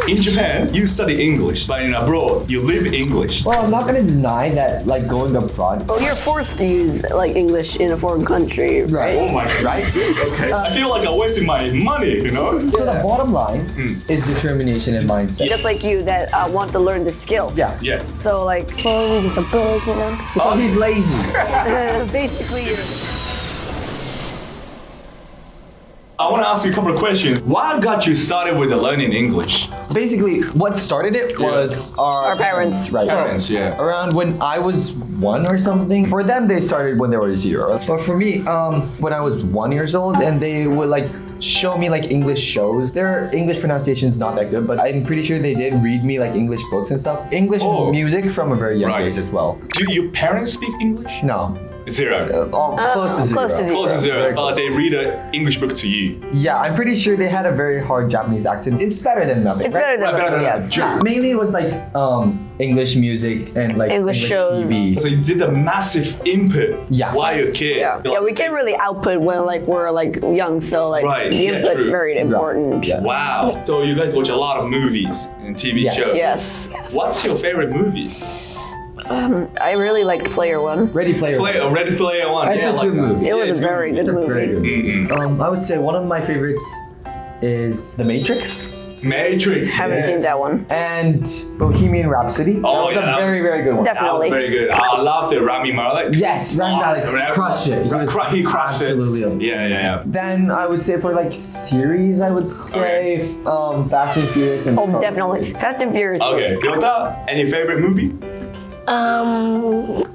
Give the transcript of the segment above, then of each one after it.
In Japan, you study English, but in abroad, you live English. Well, I'm not gonna deny that, like, going abroad. Well, you're forced to use like English in a foreign country, right? Oh my God. Right? Okay. I feel like I'm wasting my money, you know? So the bottom line is determination and mindset. Just like you that want to learn the skill. Yeah. Yeah. So like, well, it's a buzz, you know. So he's lazy. Basically, you're. I want to ask you a couple of questions. What got you started with the learning English? Basically, what started it was Our parents. Right. Parents, yeah. Around when I was 1 or something. For them, they started when they were 0. But for me, when I was 1 years old, and they would like show me like English shows. Their English pronunciation is not that good, but I'm pretty sure they did read me like English books and stuff. English music from a very young age as well. Do your parents speak English? No. 0. Close to 0. Close to 0. Close to 0. Very close. They read an English book to you. Yeah, I'm pretty sure they had a very hard Japanese accent. It's better than nothing. It's better than nothing, yes. True. Mainly it was like English music and like English shows. TV. So you did a massive input while you're a kid. Yeah, we can't really output when like we're like young, so like the input's true. very important. Yeah. Wow. So you guys watch a lot of movies and TV shows. Yes. What's your favorite movies? I really liked Player One. Ready Player One. Ready Player One. It's a good movie. It was it's a very good It's a movie. very good movie. I would say one of my favorites is The Matrix Matrix. Haven't seen that one. and Bohemian Rhapsody. Oh, That's yeah, a very, very good one. That was Definitely. very good. I love the Rami Malek. Yes, Rami Malek crushed it. He crushed absolutely it. Yeah. Then I would say for like series, I would say Fast and Furious and Oh, Star definitely. Wars. Fast and Furious. Okay, Yota, any favorite movie?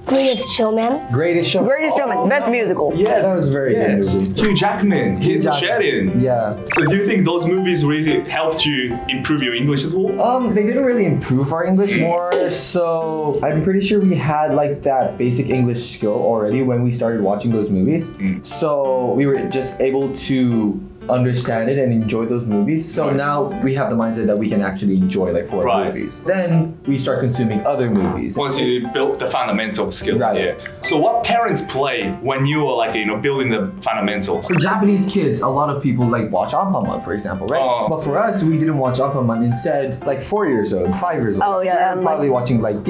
Greatest Showman. Greatest Show. Greatest Showman, best musical. Yeah, That was a very good movie. Hugh Jackman, Hugh he's Jackman. Sheridan. Yeah. So do you think those movies really helped you improve your English as well? They didn't really improve our English more, so I'm pretty sure we had like that basic English skill already when we started watching those movies. So we were just able to understand it and enjoy those movies. So now we have the mindset that we can actually enjoy like foreign movies. Then we start consuming other movies. Once you build the fundamental skills, Right. So what parents play when you are like, building the fundamentals? For Japanese kids, a lot of people like watch Anpanman, for example, right? But for us, we didn't watch Anpanman. Instead, like 4 years old, 5 years old. Oh, yeah, we were probably watching like,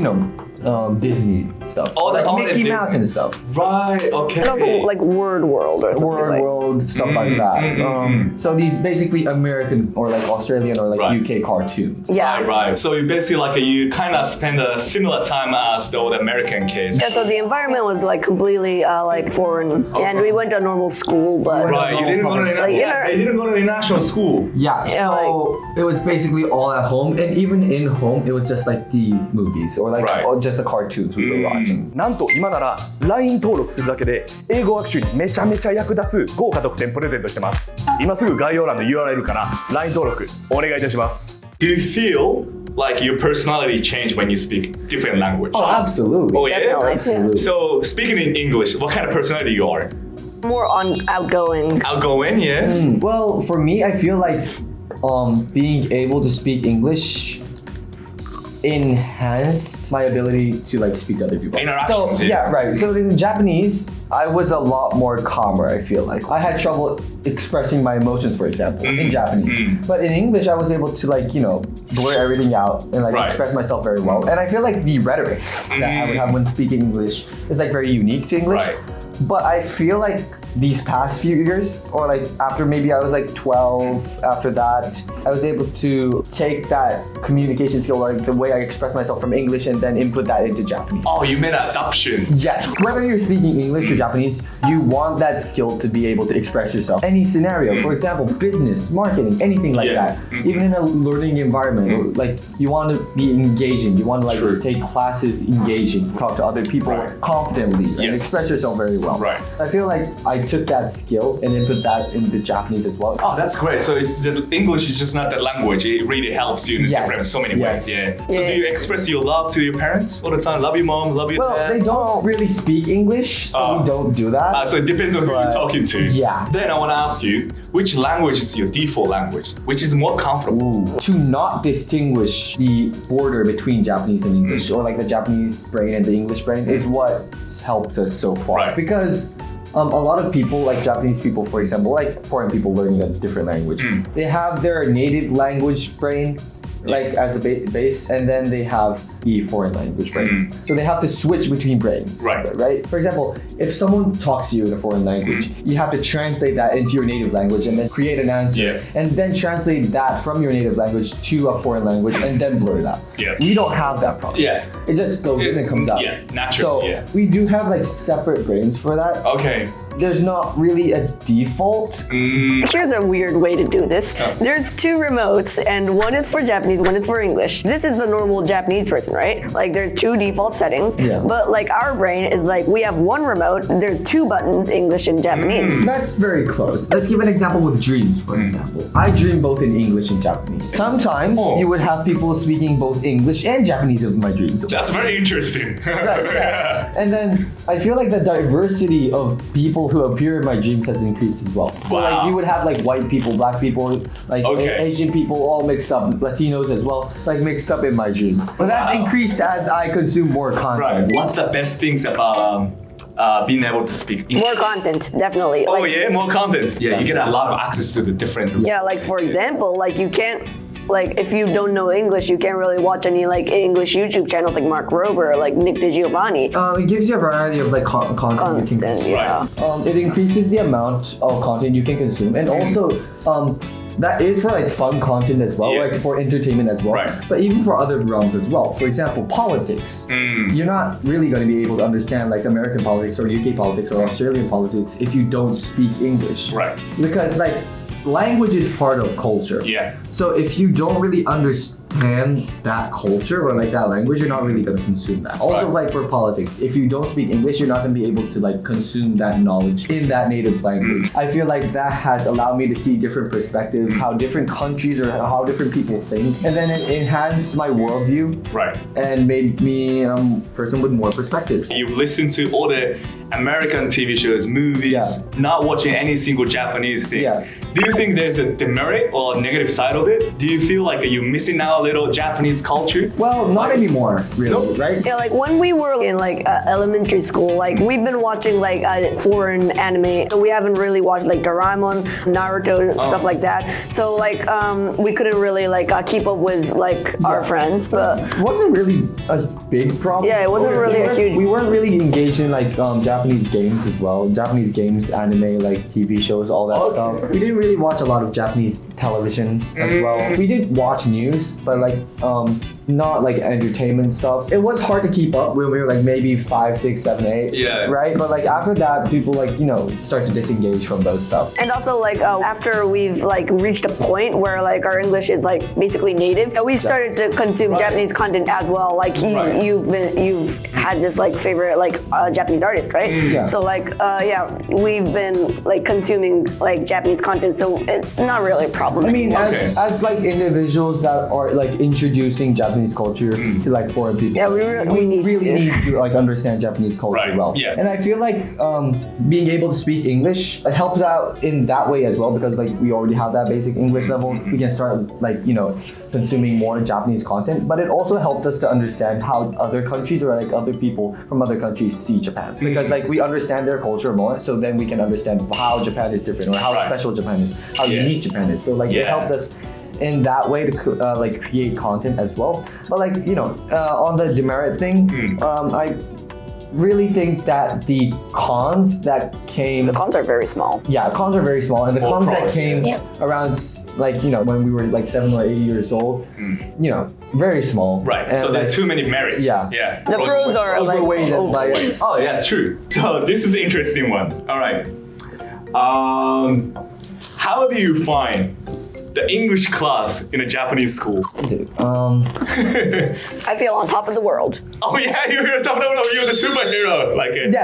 Disney stuff. Like Mickey Mouse and stuff. Right, okay. And also like Word World or something Word like. World, stuff like that. So these basically American or like Australian or like UK cartoons. Yeah. Right. So you basically you kind of spend a similar time as the old American kids. Yeah, so the environment was like completely like foreign, and we went to a normal school, but Right, you didn't go to they didn't go to the national school. Yeah, so it was basically all at home, and even in home, it was just like the movies or like just the cartoons we were watching. なんと今なら LINE 登録するだけで英語学習にめちゃめちゃ役立つ豪華特典プレゼントしてます。今すぐ概要欄の URL から LINE 登録お願いいたします。Do you feel like your personality changed when you speak different language? Oh, absolutely. Oh, yeah? Definitely. Absolutely. So speaking in English, what kind of personality you are? more outgoing. Outgoing, yes. Well, for me, I feel like being able to speak English enhanced my ability to like speak to other people. Interactions, So yeah, right. So in Japanese, I was a lot more calmer, I feel like. I had trouble expressing my emotions, for example, in Japanese. But in English, I was able to like, blur everything out and like express myself very well. And I feel like the rhetoric that I would have when speaking English is like very unique to English. Right. But I feel like these past few years, or like after maybe I was like 12, after that, I was able to take that communication skill, like the way I express myself from English and then input that into Japanese. Oh, you meant adoption. Yes, whether you're speaking English or Japanese, you want that skill to be able to express yourself. Any scenario, for example, business, marketing, anything like that. Even in a learning environment, like you want to be engaging, you want to like take classes engaging, talk to other people confidently and express yourself very well. Right. I feel like I took that skill and input that into Japanese as well. Oh, that's great. So it's the English is just not the language. It really helps you in so many ways. Yeah. So do you express your love to your parents all the time? Love your mom, love your Well, dad? they don't really speak English, so we don't do that. So it depends on who you're talking to. Yeah. Then I want to ask you, which language is your default language? Which is more comfortable? To not distinguish the border between Japanese and English, or like the Japanese brain and the English brain, is what's helped us so far. Right. Because a lot of people, like Japanese people, for example, like foreign people learning a different language, they have their native language brain like as a base, and then they have the foreign language brain. So they have to switch between brains. Right. For example, if someone talks to you in a foreign language, you have to translate that into your native language and then create an answer, and then translate that from your native language to a foreign language and then blur it out. We don't have that process. It just goes in and comes out. Natural. So we do have like separate brains for that. Okay. There's not really a default. Here's a weird way to do this. There's two remotes, and one is for Japanese, one is for English. This is the normal Japanese person, right? Like there's two default settings, but like our brain is like we have one remote, there's two buttons, English and Japanese. That's very close. Let's give an example with dreams, for example. I dream both in English and Japanese. Sometimes you would have people speaking both English and Japanese in my dreams. That's very interesting. And then I feel like the diversity of people who appear in my dreams has increased as well. So like you would have like white people, black people, like Asian people all mixed up, Latinos as well, like mixed up in my dreams. But that's increased as I consume more content. What's the best things about being able to speak English? More content, definitely. Like, more content. You get a lot of access to the different. Yeah, like for example, like you can't. Like if you don't know English, you can't really watch any like English YouTube channels like Mark Rober or like Nick DiGiovanni. It gives you a variety of like content you can consume. It increases the amount of content you can consume, and also that is for like fun content as well, like for entertainment as well. But even for other realms as well. For example, politics. You're not really going to be able to understand like American politics or UK politics or Australian politics if you don't speak English. Because like language is part of culture. So if you don't really understand that culture or like that language, you're not really going to consume that. Also like for politics, if you don't speak English, you're not going to be able to like consume that knowledge in that native language. I feel like that has allowed me to see different perspectives, how different countries or how different people think, and then it enhanced my worldview and made me a person with more perspectives. You listen to all the American TV shows, movies, not watching any single Japanese thing. Do you think there's a demerit or a negative side of it? Do you feel like you're missing out a little Japanese culture? Well, not anymore, really, right? Yeah, like when we were in like elementary school, like we've been watching like foreign anime, so we haven't really watched like Doraemon, Naruto, stuff like that. So like we couldn't really like keep up with like our friends, but it wasn't really a big problem. Yeah, it wasn't really a huge. We weren't really engaged in like Japanese games as well. Japanese games, anime, like TV shows, all that stuff. We didn't really watch a lot of Japanese television as well. We did watch news, but like not like entertainment stuff. It was hard to keep up when we were like maybe 5, 6, 7, 8. Right? But like after that, people like, you know, start to disengage from those stuff. And also like after we've like reached a point where like our English is like basically native, we started to consume Japanese content as well. Like you've had this like favorite like Japanese artist, right? So like we've been like consuming like Japanese content, so it's not really a problem. I mean, as like individuals that are like introducing Japanese culture to like foreign people, we really need to like understand Japanese culture well. And I feel like being able to speak English helps out in that way as well, because like we already have that basic English level. We can start like, you know, consuming more Japanese content, but it also helped us to understand how other countries or like other people from other countries see Japan, because like we understand their culture more, so then we can understand how Japan is different or how special Japan is, how unique Japan is. So like it helped us in that way to like create content as well. But like, you know, on the demerit thing, I really think that the cons that came... The cons are very small. Yeah, cons are very small. And the cons that came around, like, you know, when we were like 7 or 8 years old, you know, very small. Right, and so there are too many merits. The pros are like... Overweighted by... Oh yeah, true. So this is an interesting one. All right. How do you find the English class in a Japanese school? Dude, I feel on top of the world. Oh yeah, you're the superhero. Like it.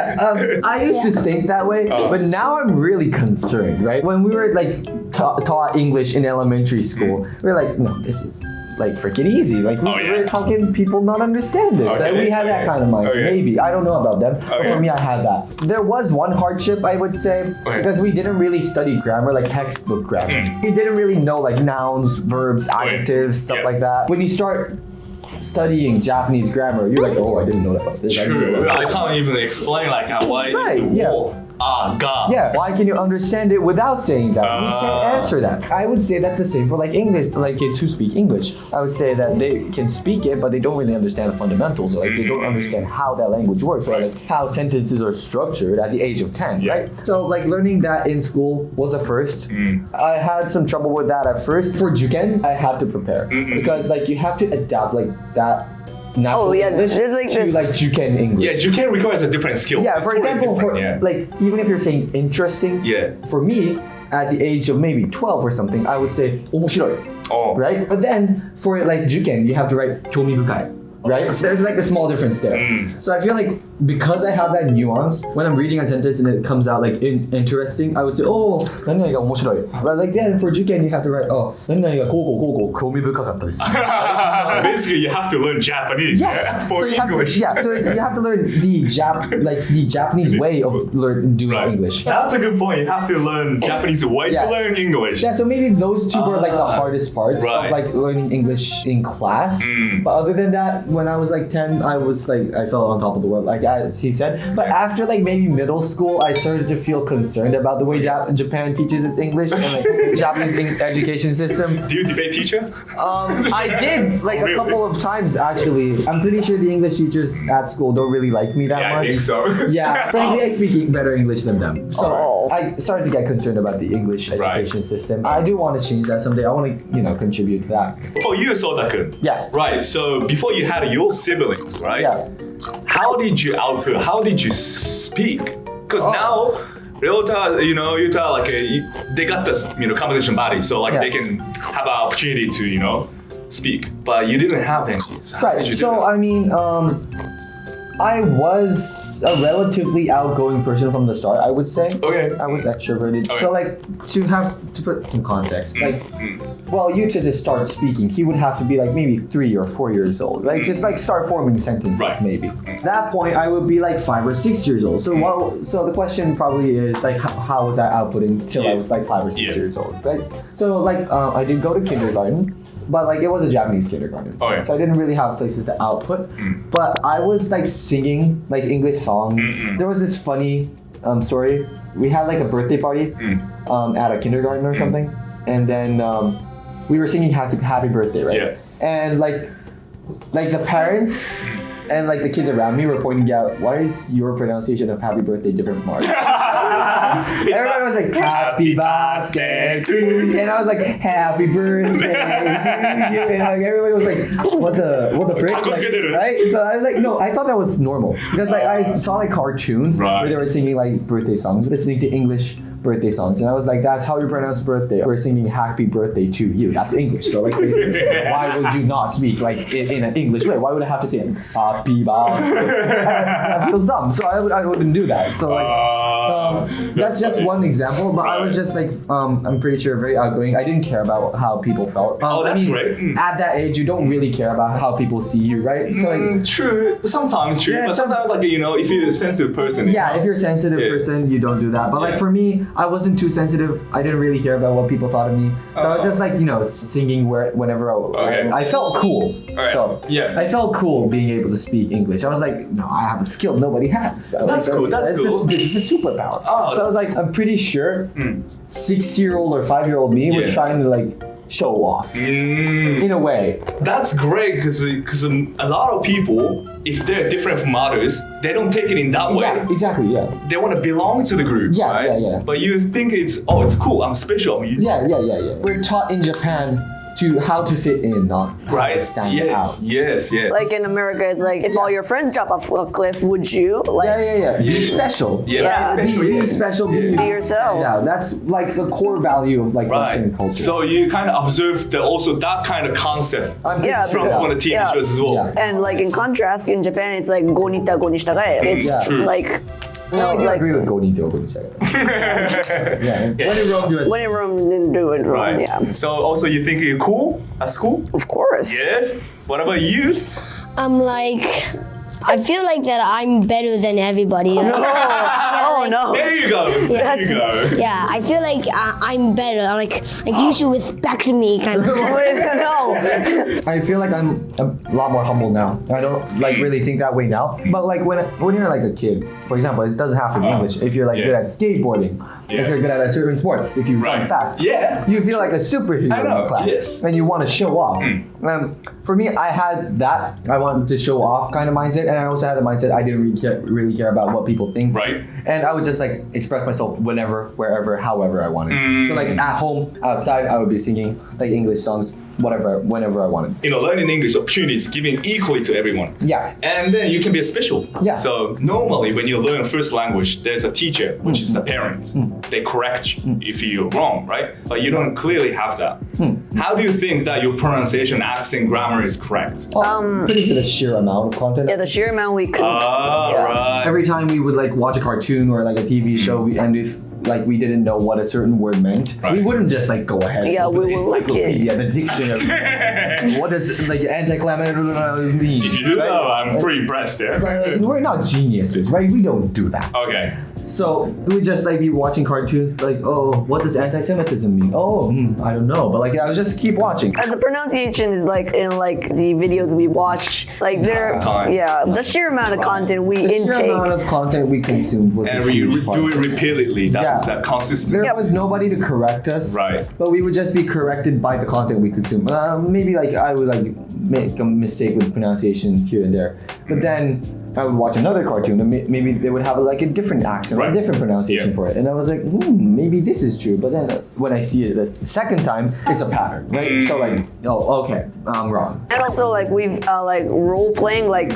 I used to think that way, but now I'm really concerned, right? When we were like taught English in elementary school, we were like, no, this is like freaking easy. Like, how can people not understand this? Like, we had that kind of mindset. Maybe. I don't know about them. But for me, I had that. There was one hardship, I would say, because we didn't really study grammar, like textbook grammar. We didn't really know like nouns, verbs, adjectives, stuff like that. When you start studying Japanese grammar, you're like, oh, I didn't know that about this. True. I can't even explain like why it's a wall. ga. Yeah, why can you understand it without saying that? We can't answer that. I would say that's the same for like English, like kids who speak English. I would say that they can speak it, but they don't really understand the fundamentals. Like they don't understand how that language works, or like how sentences are structured at the age of 10, right? So like learning that in school was a first. I had some trouble with that at first. For Juken, I had to prepare because like you have to adapt like that. Natural English like to like Juken English. Yeah, Juken requires a different skill. Yeah, It's for totally example, for different, like even if you're saying interesting, for me at the age of maybe 12 or something, I would say 面白い, right? But then for like Juken, you have to write 興味深い, right? So there's like a small difference there. So I feel like because I have that nuance, when I'm reading a sentence and it comes out like interesting, I would say, oh, 何々が面白い. But like then for Juken, you have to write, oh, 何々がこうこうこうこう興味深かったです。Basically, you have to learn Japanese for English. So you have to learn the Japanese way of doing English. That's a good point. You have to learn Japanese way to learn English. Yeah, so maybe those two were like the hardest parts of like learning English in class. But other than that, when I was like 10, I was like, I felt on top of the world, like as he said. But after like maybe middle school, I started to feel concerned about the way Japan teaches its English and like Japanese education system. Do you debate teacher? I did like a couple of times actually. I'm pretty sure the English teachers at school don't really like me that much. I think so. Yeah, frankly, I speak better English than them. So I started to get concerned about the English education system. I do want to change that someday. I want to, contribute to that. For you, Soda-kun. Yeah. Right. So before you had your siblings, right? Yeah. How did you output? How did you speak? Because now, Ryota, Yuta, like they got this, composition body, so like they can have an opportunity to, speak. But you didn't have any. So how did you do that? I mean, I was a relatively outgoing person from the start, I would say. Okay. I was extroverted. Okay. So like to put some context, well, Yuta to start speaking, he would have to be like maybe 3 or 4 years old, right? Just like start forming sentences maybe. At that point, I would be like 5 or 6 years old. So the question probably is like, how was I outputting till I was like 5 or 6 years old, right? So like I did go to kindergarten. But like it was a Japanese kindergarten, so I didn't really have places to output. But I was like singing like English songs. There was this funny story. We had like a birthday party at a kindergarten or something, and then we were singing happy birthday, right? Yeah. And like the parents and like the kids around me were pointing out, why is your pronunciation of happy birthday different from ours? Everybody was like, happy birthday to you. And I was like, happy birthday to you. And like everybody was like, what the frick? Like, right? So I was like, no, I thought that was normal. Because like I saw like cartoons where they were singing like birthday songs, listening to English birthday songs, and I was like, that's how you pronounce birthday. We're singing happy birthday to you. That's English. So like basically, why would you not speak like in an English way? Why would I have to say happy birthday? That feels dumb. So I wouldn't do that. So like that's just one example, but I was just like I'm pretty sure very outgoing. I didn't care about how people felt. That's great. At that age, you don't really care about how people see you, right? So like true. Sometimes true, but sometimes like if you're a sensitive person. Yeah, if you're a sensitive person, you don't do that. But like for me, I wasn't too sensitive. I didn't really care about what people thought of me. So I was just like, singing whenever I felt cool. So I felt cool being able to speak English. I was like, no, I have a skill nobody has. So that's cool. That's cool. This is a superpower. So I was like, I'm pretty sure 6-year-old or 5-year-old me was trying to like show off in a way. That's great because a lot of people, if they're different from others, they don't take it in that way. Yeah, exactly. Yeah. They want to belong to the group. Yeah, right? yeah. But you think it's cool. I'm special. Yeah. We're taught in Japan to how to fit in, not stand out. Yes. Like in America, it's like if all your friends drop off a cliff, would you? Like, yeah. Be special. Yeah. Be special. Be yourself. Yeah, that's like the core value of like Western culture. So you kind of observe also that kind of concept from one of the TV shows as well. Yeah. And like in contrast, in Japan, it's like go nita go nishitagae. It's like. No, I agree with go nita go nishitagae. When in Rome, then do it wrong. Yeah. So also you think you're cool at school? Of course. Yes. What about you? I feel like that I'm better than everybody. Oh no. There you go. There you go. Yeah, I feel like I'm better. Like you should respect me, kind of. No. I feel like I'm a lot more humble now. I don't like really think that way now. But like when you're like a kid, for example, it doesn't have to be English. If you're like good at skateboarding, if you're good at a certain sport, if you run fast, you feel like a superhero in the class, and you want to show off. For me, I had that. I wanted to show off kind of mindset, and I also had the mindset I didn't really care about what people think. Right. And I would just like express myself whenever, wherever, however I wanted. So like at home, outside, I would be singing like English songs, whatever, whenever I wanted. Learning English opportunities given equally to everyone. Yeah. And then you can be special. Yeah. So normally when you learn first language, there's a teacher, which is the parents. They correct you if you're wrong, right? But you don't clearly have that. How do you think that your pronunciation, accent, grammar is correct? Pretty for the sheer amount of content. Yeah, the sheer amount we could. Right. Every time we would like watch a cartoon or like a TV show, and if like we didn't know what a certain word meant, we wouldn't just like go ahead. Yeah, and we the would look encyclopedia, the dictionary. What does like anticlimactic mean? If you do that, I'm pretty impressed there. Like, we're not geniuses, right? We don't do that. Okay. So we would just like be watching cartoons, like, oh, what does anti-Semitism mean? Oh, I don't know, but like I would just keep watching. And the pronunciation is like in like the videos we watch, like there, the sheer amount of content we intake. The sheer amount of content we consumed was And a we huge part. do it repeatedly. That's that consistent. There was nobody to correct us, Right. But we would just be corrected by the content we consume. Maybe like I would like make a mistake with pronunciation here and there, but then I would watch another cartoon and maybe they would have like a different accent or a different pronunciation for it, and I was like, maybe this is true. But then when I see it the second time, it's a pattern, right? So like, oh, okay, I'm wrong. And also like we've like role playing like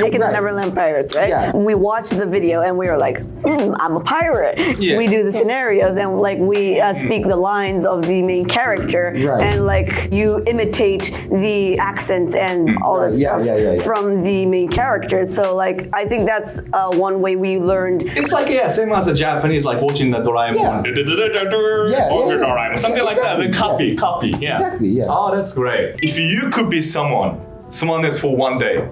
Jake and the Neverland Pirates, right? Yeah. We watched the video and we were like, I'm a pirate. Yeah. We do the scenarios and like we speak the lines of the main character, and like you imitate the accents and all that stuff from the main character. So like I think that's one way we learned. It's like same as a Japanese, like watching the Doraemon. Something like that. The copy. Yeah. Exactly. Yeah. Oh, that's great. If you could be someone else for one day,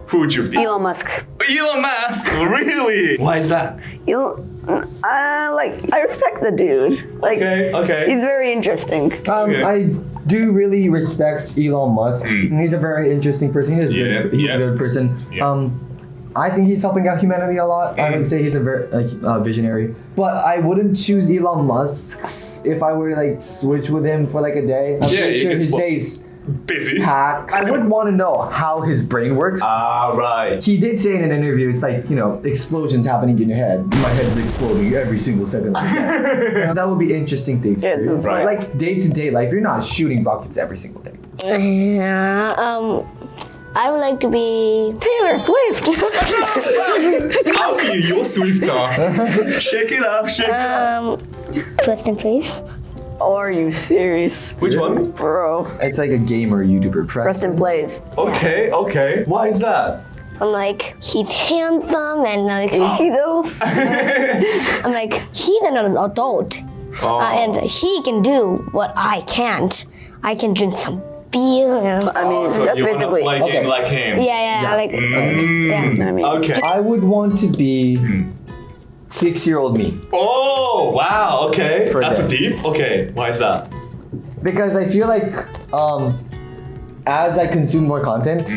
who would you be? Elon Musk. Elon Musk, really? Why is that? Like I respect the dude. Like Okay. he's very interesting. I do really respect Elon Musk. He's a very interesting person. He's a good person. I think he's helping out humanity a lot. I would say he's a very visionary. But I wouldn't choose Elon Musk if I were like switch with him for like a day. I'm pretty sure his day's busy. packed. I would want to know how his brain works. Right. He did say in an interview, it's like, explosions happening in your head. My head is exploding every single second. That would be interesting to experience. Right. Like day-to-day life, you're not shooting rockets every single day. I would like to be Taylor Swift. You're Swift, huh? Shake it up. Preston, please. Oh, are you serious? Which one? Bro. It's like a gamer YouTuber, Preston Plays. Okay. Why is that? I'm like, he's handsome and like, Is he though? I'm like, he's an adult and he can do what I can't. I can drink some beer. I mean, So that's you basically. want to play game like him? Yeah. Like, I mean, Okay. I would want to be 6-year-old me. Oh, wow. Okay. For a That's day. deep. Okay. Why is that? Because I feel like as I consume more content,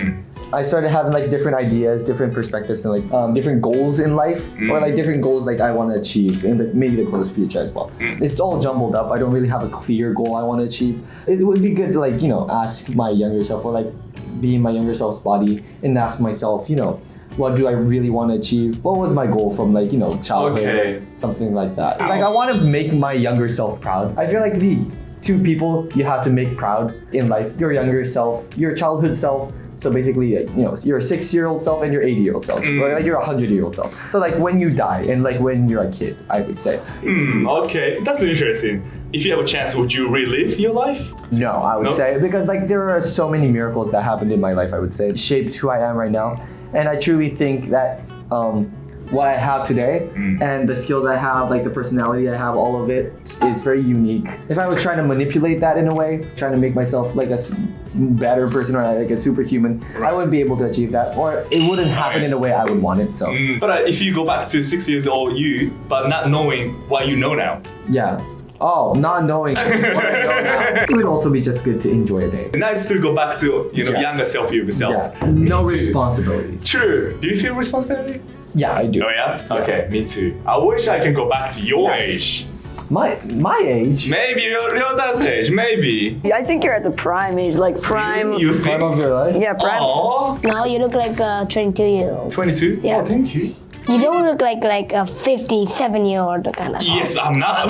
I started having like different ideas, different perspectives, and like different goals in life, or like different goals like I want to achieve in maybe the close future as well. It's all jumbled up. I don't really have a clear goal I want to achieve. It would be good to like ask my younger self, or like be in my younger self's body and ask myself, what do I really want to achieve? What was my goal from like childhood, something like that. Like I want to make my younger self proud. I feel like the two people you have to make proud in life: your younger self, your childhood self. So basically, your 6-year-old self and your 80-year-old self, or like your 100-year-old self. So like when you die and like when you're a kid, I would say. Okay, that's interesting. If you have a chance, would you relive your life? No, I would say, because like there are so many miracles that happened in my life, I would say, shaped who I am right now. And I truly think that what I have today and the skills I have, like the personality I have, all of it is very unique. If I was trying to manipulate that in a way, trying to make myself like a better person or like a superhuman, I wouldn't be able to achieve that, or it wouldn't happen in the way I would want it. So But if you go back to 6 years old you, but not knowing what you know now. yeah. Oh, not knowing what I know now, it would also be just good to enjoy a day. Nice to go back to Yeah. younger self of yourself. Yeah. No Me too. responsibilities. True. Do you feel responsibility? Yeah, I do. Oh yeah? Okay, me too. I wish I can go back to your age. My age. Maybe your dad's age, maybe. Yeah, I think you're at the prime age, like prime. You think? Time of your life. Yeah, prime. Oh, Now you look like a 22-year-old. 22? Yeah. Oh, thank you. You don't look like a 57-year-old kind of. Yes, I'm not.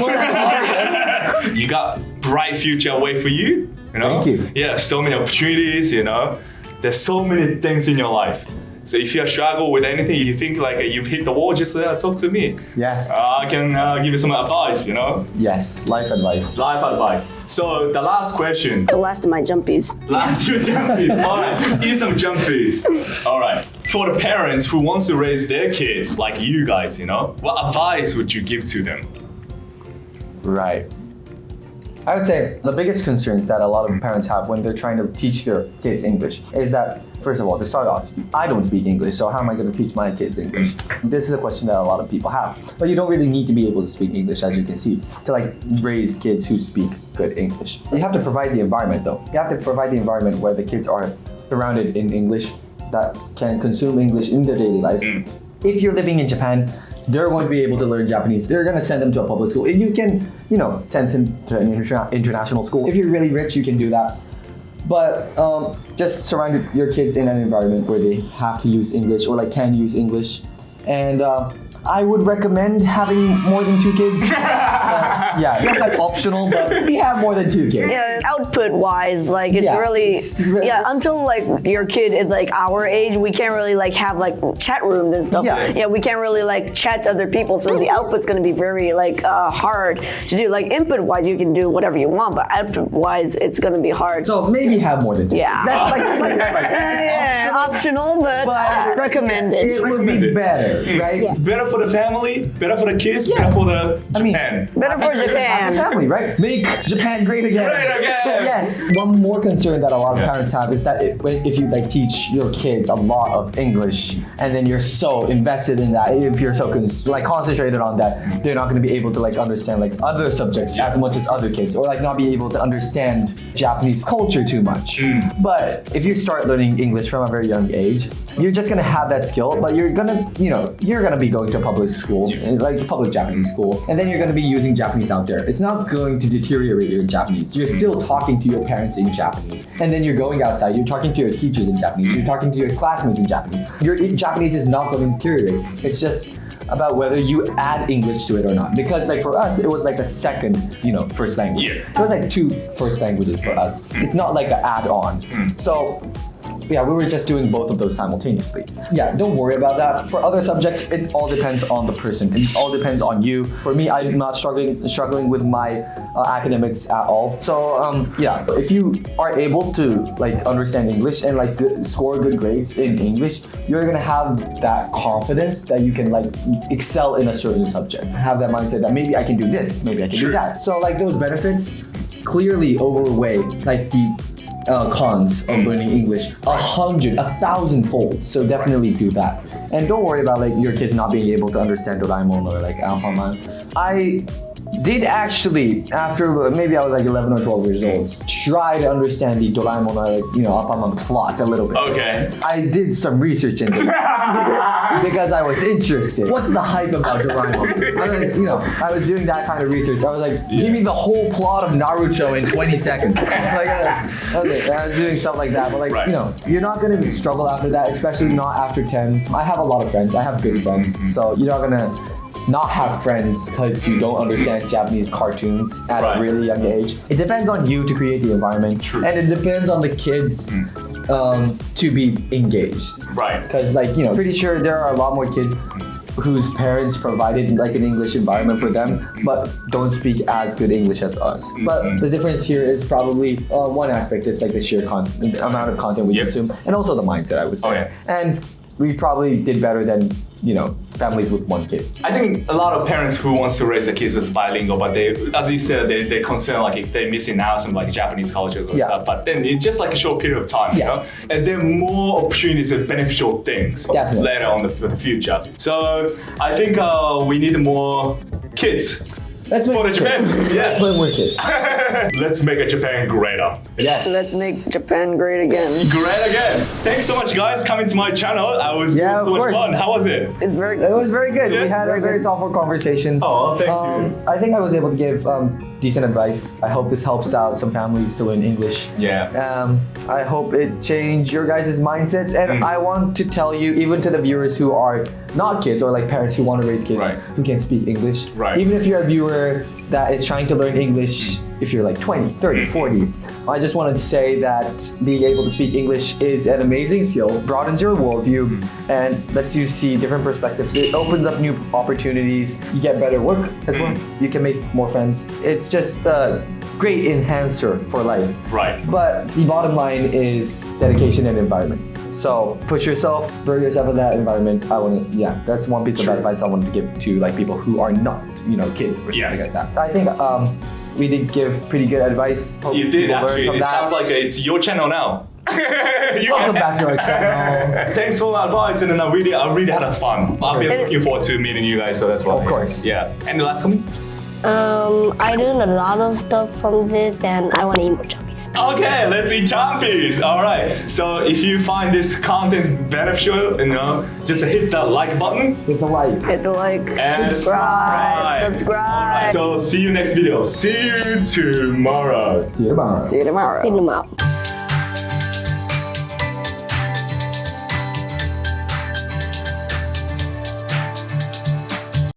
You got bright future away for you. You know? Thank you. Yeah, so many opportunities, you know. There's so many things in your life. So if you struggle with anything, you think like you've hit the wall, just talk to me. Yes. I can give you some advice, you know. Yes. Life advice. Life advice. So the last question. The last of my jumpies. Last two jumpies. All right, here's some jumpies. All right. For the parents who wants to raise their kids like you guys, you know, what advice would you give to them? Right. I would say the biggest concerns that a lot of parents have when they're trying to teach their kids English is that, first of all, to start off, I don't speak English, so how am I going to teach my kids English? This is a question that a lot of people have. But you don't really need to be able to speak English, as you can see, to like raise kids who speak good English. You have to provide the environment though. You have to provide the environment where the kids are surrounded in English, that can consume English in their daily lives. If you're living in Japan, they're going to be able to learn Japanese. They're going to send them to a public school. You can, send them to an international school. If you're really rich, you can do that. But just surround your kids in an environment where they have to use English or like can use English. And I would recommend having more than 2 kids. Yeah, I guess that's optional, but we have more than 2 kids. Yeah, output wise, like it's Yeah. really, until like your kid is like our age, we can't really like have like chat rooms and stuff. Yeah. We can't really like chat to other people, so the output's gonna be very like hard to do. Like input wise, you can do whatever you want, but output wise, it's gonna be hard. So maybe have more than 2 Yeah. kids. That's like Optional, but recommended. It would be better, right? Yes. Better for the family, better for the kids, better for the Japan. Better for Happy Japan. family, right? Make Japan great again. Great again. Yes. One more concern that a lot of parents have is that if you like teach your kids a lot of English and then you're so invested in that, if you're so concentrated on that, they're not going to be able to like understand like other subjects as much as other kids, or like not be able to understand Japanese culture too much. But if you start learning English from a very young age, you're just gonna have that skill, but you're gonna be going to public school, like public Japanese school, and then you're gonna be using Japanese out there. It's not going to deteriorate your Japanese. You're still talking to your parents in Japanese, and then you're going outside, you're talking to your teachers in Japanese, you're talking to your classmates in Japanese. Your Japanese is not going to deteriorate. It's just about whether you add English to it or not. Because like for us, it was like a second, first language. Yeah. It was like 2 first languages for us. It's not like an add-on. So yeah, we were just doing both of those simultaneously. Yeah, don't worry about that. For other subjects, it all depends on the person. It all depends on you. For me, I'm not struggling with my academics at all. So yeah, if you are able to like understand English and like score good grades in English, you're gonna have that confidence that you can like excel in a certain subject. Have that mindset that maybe I can do this, maybe I can do that. So like those benefits clearly overweigh like the cons of learning English 1,000-fold. So definitely do that. And don't worry about like your kids not being able to understand Doraemon or like Anpanman. I did actually, after maybe I was like 11 or 12 years old, try to understand the Doraemon or like, Anpanman plot a little bit. Okay. I did some research into it because I was interested. What's the hype about Doraemon? I was doing that kind of research. I was like, give me the whole plot of Naruto in 20 seconds. I was doing stuff like that. But like, you're not gonna struggle after that, especially not after 10. I have a lot of friends. I have good friends. So you're not gonna not have friends because you don't understand Japanese cartoons at a really young age. It depends on you to create the environment. True. And it depends on the kids to be engaged. Right. Because pretty sure there are a lot more kids whose parents provided like an English environment for them, but don't speak as good English as us. But the difference here is probably one aspect is like the sheer amount of content we consume, and also the mindset, I would say. Oh, yeah. And we probably did better than families with one kid. I think a lot of parents who wants to raise their kids as bilingual, but they, as you said, they're concerned like if they're missing out some like Japanese cultures or stuff. But then it's just like a short period of time, you know. And there are more opportunities and beneficial things later on for the future. So I think we need more kids. Let's make for Japan. Let's play more kids. Let's make Japan greater. Yes. Let's make Japan great again. Great again. Thanks so much, guys, coming to my channel. It was so much fun. How was it? It's very It was very good. Yeah, We had a very thoughtful conversation. Oh, thank you. I think I was able to give decent advice. I hope this helps out some families to learn English. Yeah. I hope it changed your guys' mindsets. And I want to tell you, even to the viewers who are not kids or like parents who want to raise kids who can speak English. Right. Even if you're a viewer that is trying to learn English, if you're like 20, 30, 40, I just wanted to say that being able to speak English is an amazing skill, broadens your worldview, and lets you see different perspectives. It opens up new opportunities. You get better work as well. You can make more friends. It's just a great enhancer for life. Right. But the bottom line is dedication and environment. So push yourself, throw yourself in that environment. That's one piece of advice I wanted to give to like people who are not, kids or something like that. I think we did give pretty good advice. Hope You did people learn actually. from It that. sounds like it's your channel now. Welcome back to our channel. Thanks for the advice, and I really had a fun. I've been looking forward to meeting you guys, so that's why. Of course. Yeah. And the last one? I learned a lot of stuff from this, and I want to eat more chumpies. Okay, let's eat champies. All right. So if you find this content beneficial, just hit that like button. Hit the like. Hit the like, And subscribe. Alright, so see you next video. See you tomorrow. See you tomorrow. See you tomorrow. Clean them out.